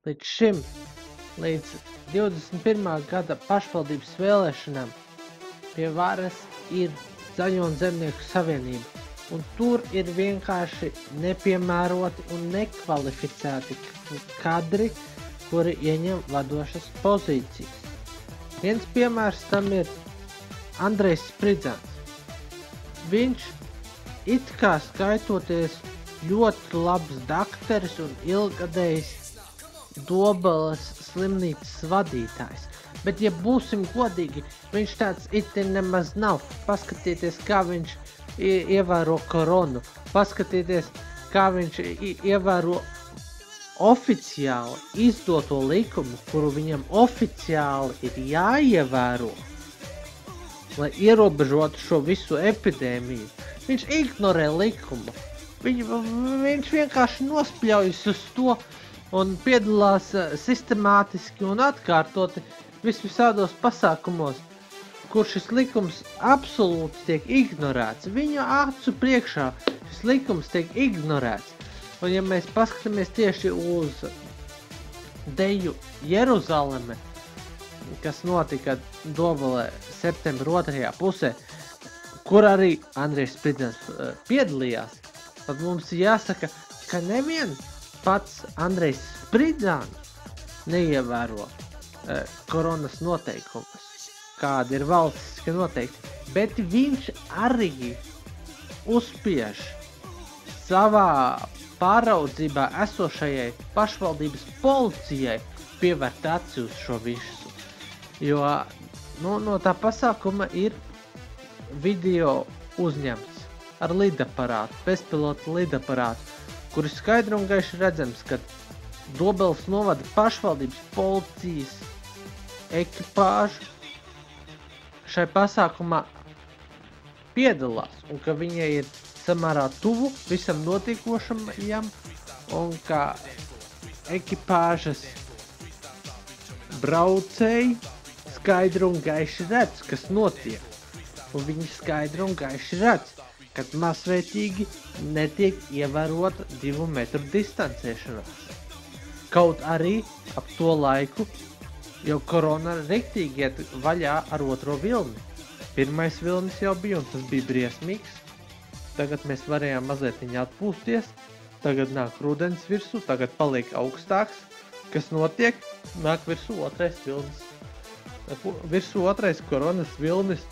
līdz šim, līdz 21. gada pašvaldības vēlēšanām pie varas ir Zaļo un Zemnieku savienība, un tur ir vienkārši nepiemēroti un nekvalificēti kadri, kuri ieņem vadošas pozīcijas. Viens piemērs tam ir Andrejs Spridzans. Viņš it kā skaitoties ļoti labs dakteris un ilgadējs Dobeles slimnīcas vadītājs. Bet, ja būsim godīgi, viņš tāds itin nemaz nav. Paskatieties, kā viņš ievēro koronu. Paskatieties, kā viņš ievēro oficiāli izdoto likumu, kuru viņam oficiāli ir jāievēro, lai ierobežotu šo visu epidēmiju. Viņš ignorē likumu. Viņš vienkārši nospļaujas uz to un piedalās sistemātiski un atkārtoti visādos pasākumos, kur šis likums absolūti tiek ignorēts. Viņa acu priekšā šis likums tiek ignorēts. Un ja mēs paskatāmies tieši uz deju Jeruzaleme, kas notika Dobelē septembra 2. pusē, kur arī Andrejs Spridzans piedalījās, tad mums jāsaka, ka nevien pats Andrejs Spridzans neievēro koronas noteikumus, kādi ir valstiski noteikti, bet viņš arī uzspiež savā pāraudzībā esošajai pašvaldības policijai pievērt aci uz šo visu. Jo no tā pasākuma ir video uzņemts ar lidaparātu, bezpilota lidaparātu, kur ir skaidri un gaiši redzams, ka Dobeles novada pašvaldības policijas ekipāžu šai pasākumā piedalās un ka viņai ir samērā tuvu visam notiekošamajam un ka ekipāžas braucēji skaidri un gaiši redz, kas notiek. Un viņi skaidri un gaiši redz, kad masveitīgi netiek ievērota 2 metru distancēšanās. Kaut arī ap to laiku jau korona riktīgi iet vaļā ar otro vilni. Pirmais vilnis jau bija un tas bija briesmīgs. Tagad mēs varējām mazliet atpūsties. Tagad nāk rudens virsū, tagad paliek augstāks. Kas notiek? Nāk virsū otrais vilnis. Virsū otrais koronas vilnis.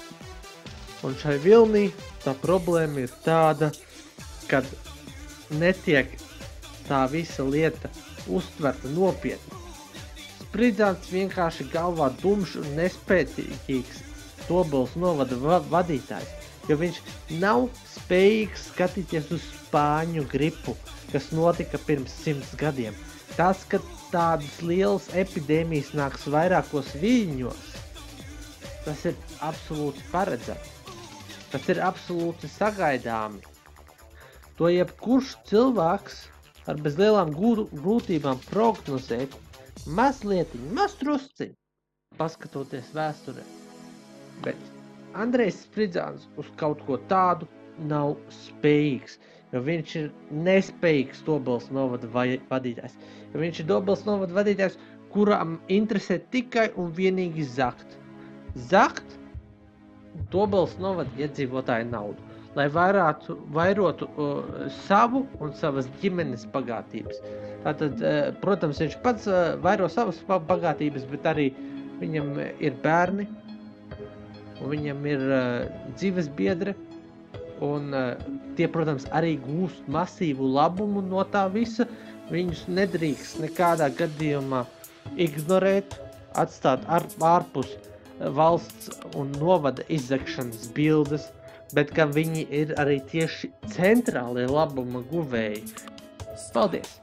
Un šai vilnī tā problēma ir tāda, kad netiek tā visa lieta uztverta nopietni. Spridzants vienkārši galvā dumšs un nespēcīgs Dobeles novada vadītājs, jo viņš nav spējīgs skatīties uz spāņu gripu, kas notika pirms 100 gadiem. Tas, ka tādas lielas epidēmijas nāks vairākos viļņos, tas ir absolūti paredzams. Tas ir absolūti sagaidāmi. To jebkurš cilvēks ar bez lielām grūtībām prognozēt maz drusciņ, paskatoties vēsturē. Bet Andrejs Spridzans uz kaut ko tādu nav spējīgs, jo viņš ir nespējīgs Dobeles novada vadītājs. Jo viņš ir Dobeles novada vadītājs, kuram interesē tikai un vienīgi zakt. Zakt Dobeles novada iedzīvotāju naudu, lai vairotu savu un savas ģimenes bagātības. Tātad, protams, viņš pats vairo savas bagātības, bet arī viņam ir bērni, un viņam ir dzīves biedri, un tie, protams, arī gūst masīvu labumu no tā visa. Viņus nedrīkst nekādā gadījumā ignorēt, atstāt ārpus valsts un novada izzagšanas bildes, bet ka viņi ir arī tieši centrālie labuma guvēji. Paldies!